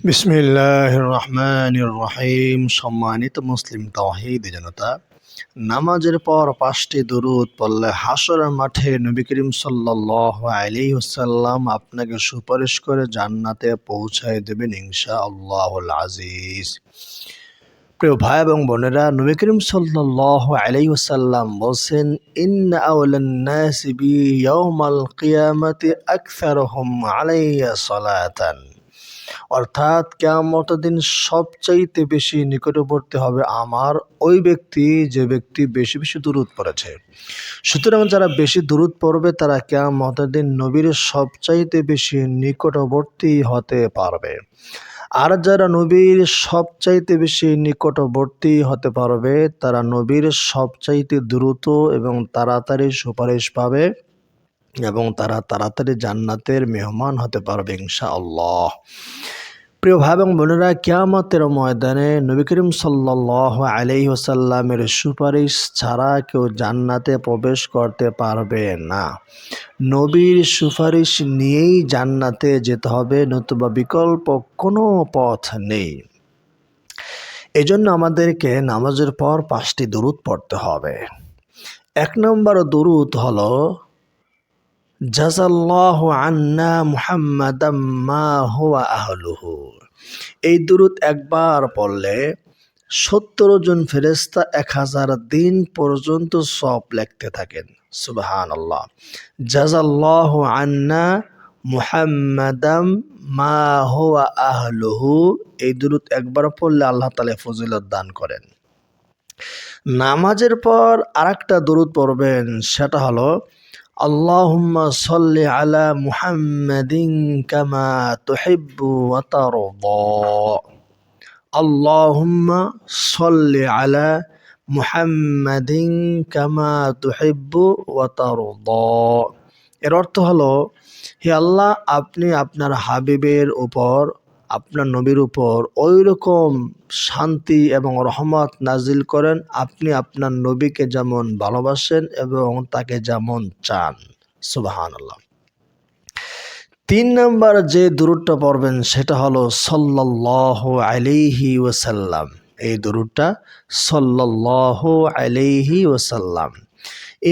বিসমিল্লাহির রহমানির রহিম। সম্মানিত মুসলিম তাওহীদ জনতা, নামাজের পর 5টি দুরূদ পড়লে হাসরের মাঠে নবী করিম সাল্লাল্লাহু আলাইহি ওয়াসাল্লাম আপনাকে সুপারিশ করে জান্নাতে পৌঁছায় দেবেন ইনশাআল্লাহুল আজিজ। প্রিয় ভাই এবং বোনেরা, নবী করিম সাল্লাল্লাহু আলাইহি ওয়াসাল্লাম বলেন, ইন্না আওলান নাসি বি ইয়াউমাল কিয়ামাতি আকসারুহুম আলাইয়া সালাতান। অর্থাৎ কিয়ামতের দিন সবচাইতে বেশি নিকটবর্তী হবে আমার ওই ব্যক্তি যে ব্যক্তি বেশি বেশি দুরূদ পড়েছে। সুতরাং যারা বেশি দুরূদ পড়বে তারা কিয়ামতের দিন নবীর সবচাইতে বেশি নিকটবর্তী হতে পারবে। আর যারা নবীর সবচাইতে বেশি নিকটবর্তী হতে পারবে তারা নবীর সবচাইতে দ্রুত এবং তাড়াতাড়ি সুপারিশ পাবে এবং তারা তাড়াতাড়ি জান্নাতের মেহমান হতে পারবে ইনশাআল্লাহ। প্রিয় ভাই এবং বোনেরা, কিয়ামতের ময়দানে নবী করিম সাল্লাল্লাহু আলাইহি ওয়াসাল্লামের সুপারিশ ছাড়া কেউ জান্নাতে প্রবেশ করতে পারবে না। নবীর সুপারিশ নিয়েই জান্নাতে যেতে হবে, নতুবা বিকল্প কোনো পথ নেই। এজন্য আমাদেরকে নামাজের পর 5টি দুরূদ পড়তে হবে। 1 নম্বর দুরূদ হলো, জাযাল্লাহু আন্না মুহাম্মাদাম মা হুয়া আহলুহু। এই দুরূদ একবার পড়লে 70 জন ফেরেশতা 1000 দিন পর্যন্ত সওয়াব লিখতে থাকেন। সুবহানাল্লাহ। জাযাল্লাহু আন্না মুহাম্মাদাম মা হুয়া আহলুহু। এই দুরূদ একবার পড়লে আল্লাহ তাআলা ফজিলত দান করেন। নামাজের পর আরেকটা দুরূদ পড়বেন, সেটা হলো, আল্লাহুম্মা সাল্লি আলা মুহাম্মাদিন কামা তুহিব্বু ওয়া তারদা। আল্লাহুম্মা সাল্লি আলা মুহাম্মাদিন কামা তুহিব্বু ওয়া তারদা। এর অর্থ হলো, হে আল্লাহ, আপনি আপনার হাবিবের উপর, আপনার নবীর উপর ওই রকম শান্তি এবং রহমত নাজিল করেন আপনি আপনার নবীকে যেমন ভালোবাসেন এবং তাকে যেমন চান। সুবহানাল্লাহ। 3 নম্বর যে দুরূদটা পড়বেন সেটা হলো সাল্লাল্লাহু আলাইহি ওয়াসাল্লাম। এই দুরূদটা সাল্লাল্লাহু আলাইহি ওয়াসাল্লাম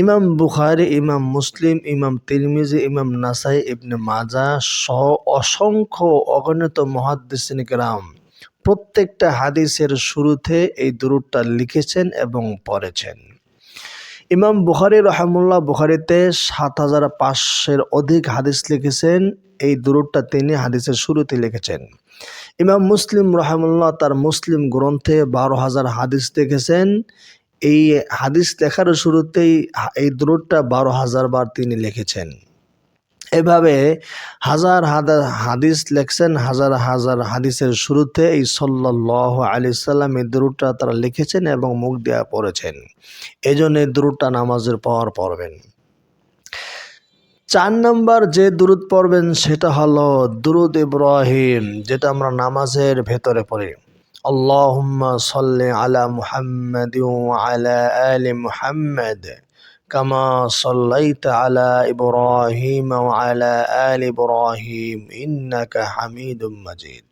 ইমাম বুখারী, ইমাম মুসলিম, ইমাম তিরমিজি, ইমাম নাসাই, ইবনে মাজাহ সহ অসংখ্য অগণিত মুহাদ্দিসিন কেরাম প্রত্যেকটা হাদিসের শুরুতে এই দুরূদটা লিখেছেন এবং পড়েছেন। ইমাম বুখারী রাহিমাহুল্লাহ বুখারীতে 7500-এর অধিক হাদিস লিখেছেন। এই দুরূদটা তিনি হাদিসের শুরুতে লিখেছেন। ইমাম মুসলিম রাহিমাহুল্লাহ তার মুসলিম গ্রন্থে 12000 হাদিস লিখেছেন। এই হাদিস লেখার শুরুতেই এই দুরূদটা 12000 বার তিনি লিখেছেন। এভাবে হাজার হাজার হাদিস লেখছেন, হাজার হাজার হাদিসের শুরুতে এই সাল্লাল্লাহু আলাইহি সাল্লাম এই দুরূদটা তারা লিখেছেন এবং মুখ দিয়ে পড়েছেন। এজন্য এই দুরূদটা নামাজের পর পড়বেন। 4 নম্বর যে দুরূদ পড়বেন সেটা হলো দুরূদ ইব্রাহিম, যেটা আমরা নামাজের ভেতরে পড়ি। আল্লাহুম্মা সাল্লি আলা মুহাম্মাদিন ওয়া আলা আলি মুহাম্মাদ কামা সাল্লাইতা আলা ইব্রাহিম ওয়া আলা আলি ইব্রাহিম ইন্নাকা হামিদুম মাজিদ।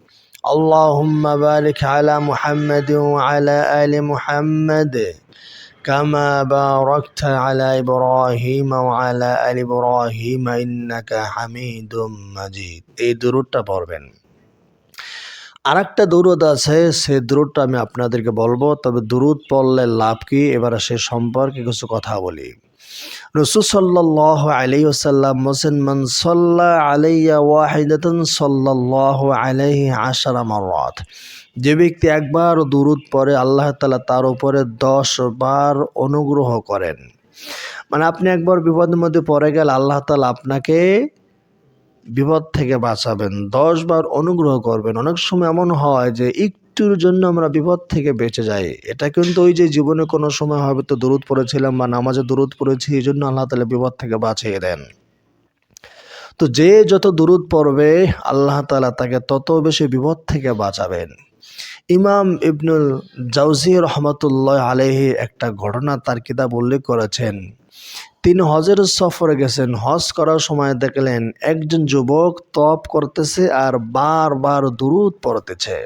আল্লাহুম্মা বারিক আলা মুহাম্মাদিন ওয়া আলা আলি মুহাম্মাদ কামা বারাকতা আলা ইব্রাহিম ওয়া আলা আলি ইব্রাহিম ইন্নাকা হামিদুম মাজিদ। এই দুরূদটা পড়বেন। আরেকটা দুরূদ আছে, সেই দুরূদটা আমি আপনাদেরকে বলবো, তবে দুরূদ পড়লে লাভ কি এবারে সে সম্পর্কে কিছু কথা বলি। রাসূল সাল্লাল্লাহু আলাইহি ওয়াসাল্লাম বলেন, মান সাল্লা আলাইয়া ওয়াহিদাতান সাল্লাল্লাহু আলাইহি 10 মাররাত। যে ব্যক্তি একবার দুরূদ পড়ে আল্লাহ তাআলা তার উপরে 10 বার অনুগ্রহ করেন। মানে আপনি একবার বিপদের মধ্যে পড়ে গেলে আল্লাহ তাআলা আপনাকে বিপদ থেকে বাঁচাবেন, 10 বার অনুগ্রহ করবেন। অনেক সময় এমন হয় যে একটুর জন্য আমরা বিপদ থেকে বেঁচে যাই। এটা কিন্তু ওই যে জীবনে কোনো সময় হয়তো দুরূদ পড়েছিলাম বা নামাজে দুরূদ পড়েছি, এই জন্য আল্লাহ তাআলা বিপদ থেকে বাঁচিয়ে দেন। তো যে যত দুরূদ পড়বে আল্লাহ তাআলা তাকে তত বেশি বিপদ থেকে বাঁচাবেন। ইমাম ইবনুল জাওজি রহমাতুল্লাহ আলাইহি একটা ঘটনা তার কিতাব উল্লেখ করেছেন। তিনি হজের সফরে গেছেন। হজ করার সময় দেখলেন একজন যুবক তপ করতেছে আর বারবার দুরূদ পড়তেছে।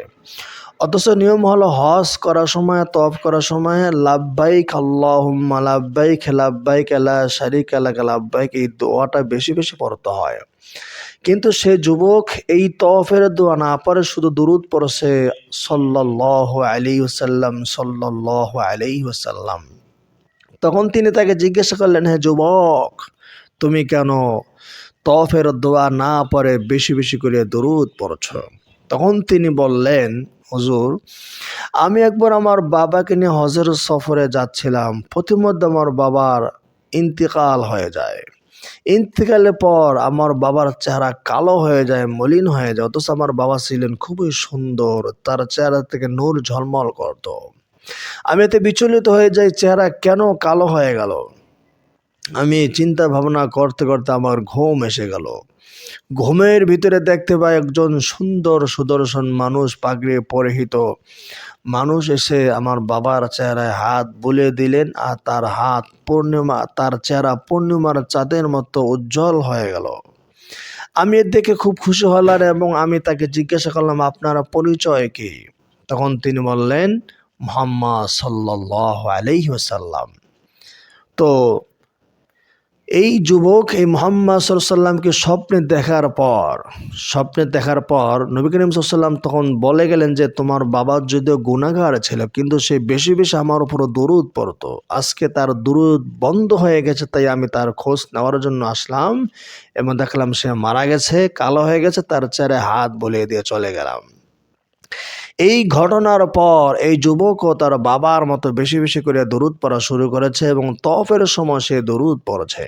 অথচ নিয়ম হলো হজ করার সময়, তওয়াফ করার সময় লাব্বাইক আল্লাহুম্মা লাব্বাইক লাব্বাইক লা শারীকা লাক লাব্বাইক এই দোয়াটা বেশি বেশি পড়তে হয়। কিন্তু সে যুবক এই তওয়াফের দোয়া না পড়ে শুধু দুরূদ পড়ছে সাল্লাল্লাহু আলাইহি ওয়াসাল্লাম, সাল্লাল্লাহু আলাইহি ওয়াসাল্লাম। তখন তিনি তাকে জিজ্ঞাসা করলেন, হে যুবক, তুমি কেন তওয়াফের দোয়া না পড়ে বেশি বেশি করে দুরূদ পড়ছ? তখন তিনি বললেন, হুজুর, আমি একবার আমার বাবাকে নিয়ে হজের সফরে যাচ্ছিলাম। পথিমধ্যে আমার বাবার ইন্তেকাল হয়ে যায়। ইন্তেকালের পর আমার বাবার চেহারা কালো হয়ে যায়, মলিন হয়ে যায়। অথচ আমার বাবা ছিলেন খুবই সুন্দর, তার চেহারা থেকে নূর ঝলমল করত। আমি এতে বিচলিত হয়ে যাই, চেহারা কেন কালো হয়ে গেল? আমি চিন্তা ভাবনা করতে করতে আমার ঘুম এসে গেল। ঘুমের ভিতরে দেখতে পাই একজন সুন্দর সুদর্শন মানুষ, পাগড়ি পরিহিত মানুষ এসে আমার বাবার চেহারায় হাত বুলিয়ে দিলেন, আর তার চেহারা পূর্ণিমার চাঁদের মতো উজ্জ্বল হয়ে গেল। আমি এর দেখে খুব খুশি হলাম এবং আমি তাকে জিজ্ঞাসা করলাম, আপনার পরিচয় কি? তখন তিনি বললেন, মুহাম্মদ সাল্লাল্লাহু আলাইহি ওয়াসাল্লাম। তো এই যুবক এই মুহাম্মদ সাল্লাল্লাহু আলাইহি ওয়াসাল্লামকে স্বপ্নে দেখার পর নবী করিম সাল্লাল্লাহু আলাইহি ওয়াসাল্লাম তখন বলে গেলেন যে, তোমার বাবা যদিও গুনাহগার ছিল কিন্তু সে বেশি বেশি আমার উপর দরুদ পড়তো। আজকে তার দরুদ বন্ধ হয়ে গেছে, তাই আমি তার খোঁজ নেওয়ার জন্য আসলাম এবং দেখলাম সে মারা গেছে, কালো হয়ে গেছে, তার চেহারায় হাত বুলিয়ে দিয়ে চলে গেলাম। এই ঘটনার পর এই যুবকও তার বাবার মতো বেশি বেশি করে দরুদ পড়া শুরু করেছে এবং তওয়াফের সময় সে দরুদ পড়েছে।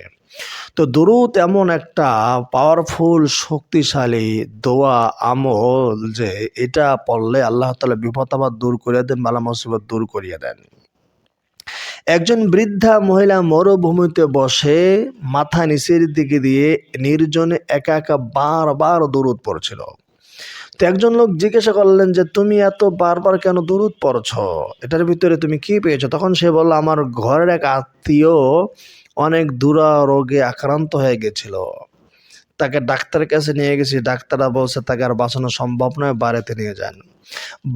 তো দরুদ এমন একটা পাওয়ারফুল শক্তিশালী দোয়া আমল যে এটা পড়লে আল্লাহ তাআলা বিপদ আপদ দূর করে দেন, বালা মুসিবত দূর করিয়ে দেন। একজন বৃদ্ধা মহিলা মরুভূমিতে বসে মাথা নিচের দিকে দিয়ে নির্জনে একা একা বারবার দরুদ পড়ছিল। তো একজন লোক জিজ্ঞাসা করলেন যে, তুমি এত বারবার কেন দরুদ পড়ছ? এটার ভিতরে তুমি কি পেয়েছো? তখন সে বলল, আমার ঘরের এক আত্মীয় অনেক দুরারোগে আক্রান্ত হয়ে গেছিল। তাকে ডাক্তারের কাছে নিয়ে গেছি, ডাক্তাররা বলছে তাকে আর বাঁচানো সম্ভব নয়, বাড়িতে নিয়ে যান।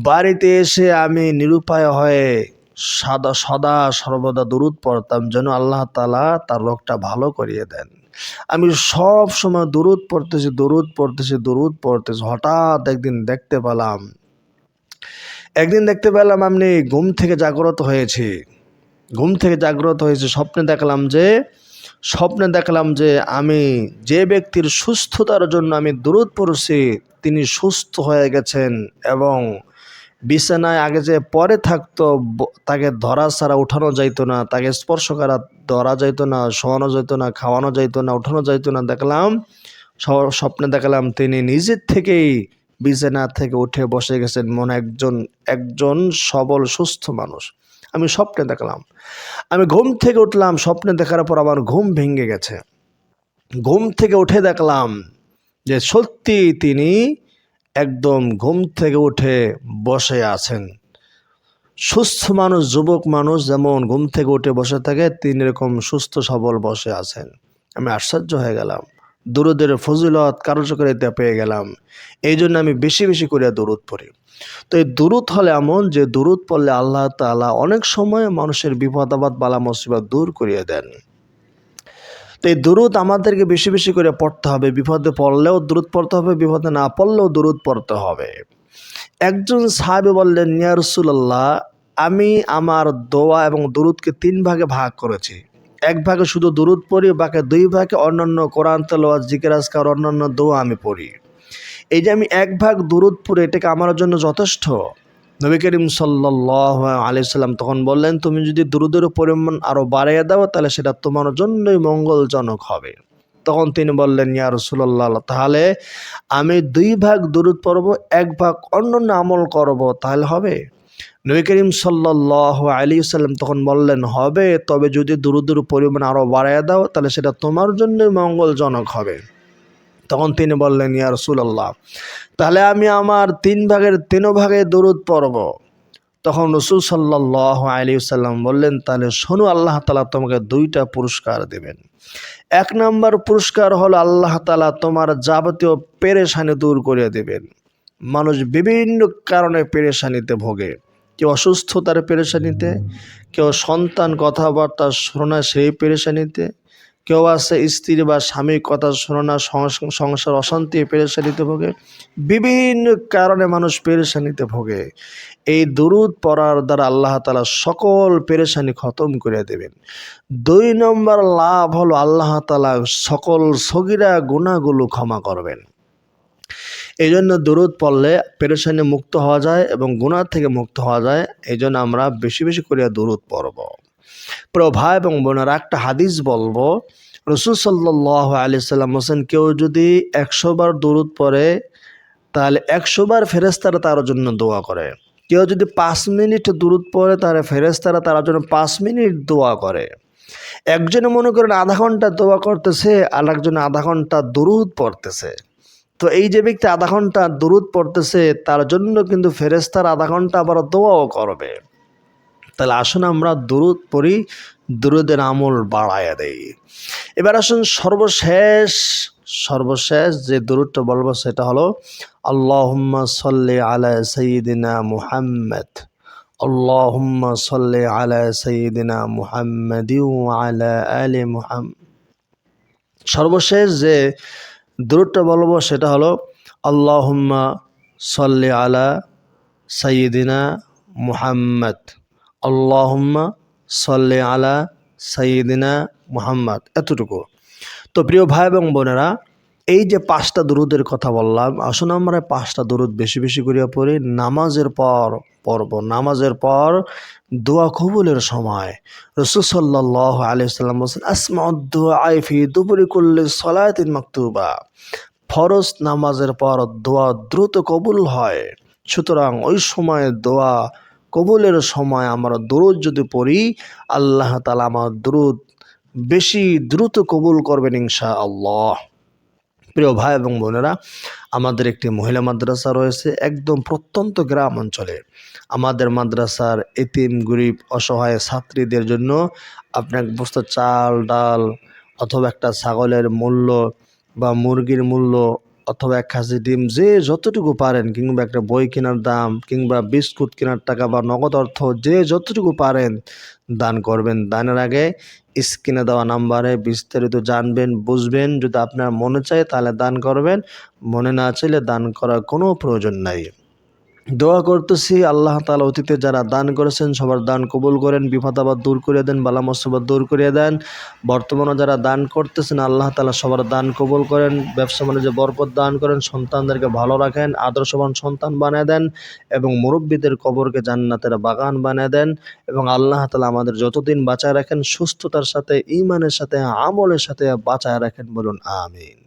বাড়িতে এসে আমি নিরুপায় হয়ে সদা সর্বদা দরুদ পড়তাম যেন আল্লাহ তাআলা তার রোগটা ভালো করিয়ে দেন। আমি সব সময় দরুদ পড়তেছি। হঠাৎ একদিন দেখতে পেলাম আমি ঘুম থেকে জাগ্রত হয়েছি। স্বপ্নে দেখলাম যে আমি যে ব্যক্তির সুস্থতার জন্য আমি দরুদ পড়ছি তিনি সুস্থ হয়ে গেছেন এবং বিছানায় আগে যে পরে থাকতো তাকে ধরা ছাড়া উঠানো যাইতো না, তাকে স্পর্শ করা ধরা যাইতো না, শোয়ানো যাইতো না, খাওয়ানো যাইতো না, উঠানো যাইতো না। স্বপ্নে দেখলাম তিনি নিজের থেকেই বিছানা থেকে উঠে বসে গেছেন, মনে একজন সবল সুস্থ মানুষ। আমি স্বপ্নে দেখলাম। আমি ঘুম থেকে উঠলাম, স্বপ্নে দেখার পর আমার ঘুম ভেঙে গেছে। ঘুম থেকে উঠে দেখলাম যে সত্যি তিনি একদম ঘুম থেকে উঠে বসে আছেন। সুস্থ মানুষ, যুবক মানুষ যেমন ঘুম থেকে উঠে বসে থাকে, তিনি এরকম সুস্থ সবল বসে আছেন। আমি আশ্চর্য হয়ে গেলাম, দরুদের ফজিলত কার্যকারিতা পেয়ে গেলাম। এই জন্য আমি বেশি বেশি করে দরুদ পড়ি। তো এই দরুদ হলে এমন যে দরুদ পড়লে আল্লাহ তাআলা অনেক সময় মানুষের বিপদ আপদ বালা মুসিবত দূর করিয়ে দেন। তো এই দরুদ আমাদেরকে বেশি বেশি করে পড়তে হবে। বিপদে পড়লেও দরুদ পড়তে হবে, বিপদে না পড়লেও দরুদ পড়তে হবে। একজন সাহাবী বললেন, ইয়া রাসূলুল্লাহ, আমি আমার দোয়া এবং দরুদকে 3 ভাগে ভাগ করেছি। এক ভাগে শুধু দরুদ পড়ি, বাকি 2 ভাগে অন্যান্য কোরআন তেলাওয়াত, জিকির আজকার, অন্যান্য দোয়া আমি পড়ি। এই যে আমি 1 ভাগ দরুদ পড়ি, এটা কি আমার জন্য যথেষ্ট? নবী করিম সাল্লাল্লাহু আলাইহি ওয়াসাল্লাম তখন বললেন, তুমি যদি দরুদের পরিমাণ আরো বাড়িয়ে দাও তাহলে সেটা তোমার জন্যই মঙ্গলজনক হবে। তখন তিনি বললেন, ইয়া রাসূলুল্লাহ, তাহলে আমি 2 ভাগ দরুদ পড়ব, 1 ভাগ অন্যান্য আমল করব, তাহলে হবে? নবী করিম সাল্লাল্লাহু আলাইহি ওয়াসাল্লাম তখন বললেন, হবে, তবে যদি দরুদের পরিমাণ আরো বাড়িয়ে দাও তাহলে সেটা তোমার জন্যই মঙ্গলজনক হবে। তখন তিনি বললেন, ইয়া রাসূলুল্লাহ, তাহলে আমি আমার 3 ভাগের 3 ভাগে দরুদ পড়ব। তখন রাসূল সাল্লাল্লাহু আলাইহি ওয়াসাল্লাম বললেন, তাহলে শোনো, আল্লাহ তাআলা তোমাকে দুইটা পুরস্কার দেবেন। এক নম্বর পুরস্কার হলো আল্লাহ তাআলা তোমার যাবতীয় পেরেশানি দূর করে দেবেন। মানুষ বিভিন্ন কারণে পেরেশানিতে ভোগে। কেউ অসুস্থতার পেরেশানিতে, কেউ সন্তান কথাবার্তা শোনে না সেই পেরেশানিতে, কেউ আছে স্ত্রী বা স্বামীর কথা শোনে না, সংসার অশান্তি পেরেশানিতে ভোগে। বিভিন্ন কারণে মানুষ পেরেশানিতে ভোগে। এই দুরূদ পড়ার দ্বারা আল্লাহ তাআলা সকল পেরেশানি খতম করে দেবেন। দুই নম্বর লাভ হলো আল্লাহ তাআলা সকল সগীরা গুনাহগুলো ক্ষমা করবেন। এই জন্য দুরূদ পড়লে পেরেশানি মুক্ত হওয়া যায় এবং গুনাহ থেকে মুক্ত হওয়া যায়। এই জন্য আমরা বেশি বেশি করে দুরূদ পড়ব। প্রিয় ভাই এবং বোনেরা, একটা হাদিস বলবো। রাসূল সাল্লাল্লাহু আলাইহি সাল্লাম বলেছেন, কেউ যদি 100 বার দুরূদ পড়ে তাহলে 100 বার ফেরেশতারা তার জন্য দোয়া করে। কেউ যদি 5 মিনিট দুরূদ পড়ে তাহলে ফেরেশতারা তার জন্য 5 মিনিট দোয়া করে। একজনে মনে করেন আধা ঘন্টা দোয়া করতেছে, আর একজনে আধা ঘন্টা দুরূদ পড়তেছে। তো এই যে ব্যক্তি আধা ঘন্টা দুরূদ পড়তেছে তার জন্য কিন্তু ফেরেশতারা আধা ঘন্টা আবার দোয়াও করবে। তাহলে আসুন আমরা দুরূদ পড়ি, দুরূদের আমল বাড়ায়া দেই। এবার আসুন সর্বশেষ যে দুরূদটা বলবো সেটা হলো আল্লাহুম্মা সাল্লি আলা সাইয়্যিদিনা মুহাম্মদ, আল্লাহুম্মা সাল্লি আলা সাইয়্যিদিনা মুহাম্মাদিন ওয়া আলা আলি মুহাম্মদ। সর্বশেষ যে দুরূদটা বলবো সেটা হলো আল্লাহুম্মা সাল্লি আলা সাইয়্যিদিনা মুহাম্মদ, আল্লাহুম্মা সাল্লি আলা সাইয়্যিদিনা মুহাম্মদ। এতটুকু। তো প্রিয় ভাই এবং বোনেরা, এই যে 5টা দুরূদের কথা বললাম, আসুন আমরা 5টা দুরূদ বেশি বেশি করে পড়ি। নামাজের পর পড়ব। নামাজের পর দোয়া কবুলের সময় রাসূল সাল্লাল্লাহু আলাইহি ওয়াসাল্লাম বলেছেন, আসমাউদ দুআ ফি দুবুরি কুল্লি সালাতিন মাকতুবা। ফরজ নামাজের পর দোয়া দ্রুত কবুল হয়। সুতরাং ওই সময় দোয়া কবুলের সময় আমরা দুরূদ যদি পড়ি, আল্লাহ তাআলা আমার দুরূদ বেশি দ্রুত কবুল করবেন ইনশাআল্লাহ। প্রিয় ভাই এবং বোনেরা, আমাদের একটি মহিলা মাদ্রাসা রয়েছে একদম প্রত্যন্ত গ্রাম অঞ্চলে। আমাদের মাদ্রাসার এতিম গরিব অসহায় ছাত্রীদের জন্য আপনি এক বস্তা চাল ডাল অথবা একটা ছাগলের মূল্য বা মুরগির মূল্য অথবা এক খাসি ডিম, যে যতটুকু পারেন, কিংবা একটা বই কেনার দাম, কিংবা বিস্কুট কেনার টাকা বা নগদ অর্থ, যে যতটুকু পারেন দান করবেন। দানের আগে স্ক্রিনে দেওয়া নাম্বারে বিস্তারিত জানবেন, বুঝবেন। যদি আপনার মনে চায় তাহলে দান করবেন, মনে না চাইলে দান করার কোনো প্রয়োজন নাই। দোয়া করতেছি আল্লাহ তাআলা অতীতে যারা দান করেছেন সবার দান কবুল করেন, বিপদ আপদ দূর করে দেন, বালা মুসিবত দূর করে দেন। বর্তমানে যারা দান করতেছেন আল্লাহ তাআলা সবার দান কবুল করেন, ব্যবসা বাণিজ্যে বরকত দান করেন, সন্তানদেরকে ভালো রাখেন, আদর্শবান সন্তান বানিয়ে দেন এবং মুরব্বীদের কবরকে জান্নাতের বাগান বানিয়ে দেন। এবং আল্লাহ তাআলা আমাদের যতদিন বাঁচায় রাখেন সুস্থতার সাথে, ঈমানের সাথে, আমলের সাথে বাঁচায় রাখেন, বলুন আমিন।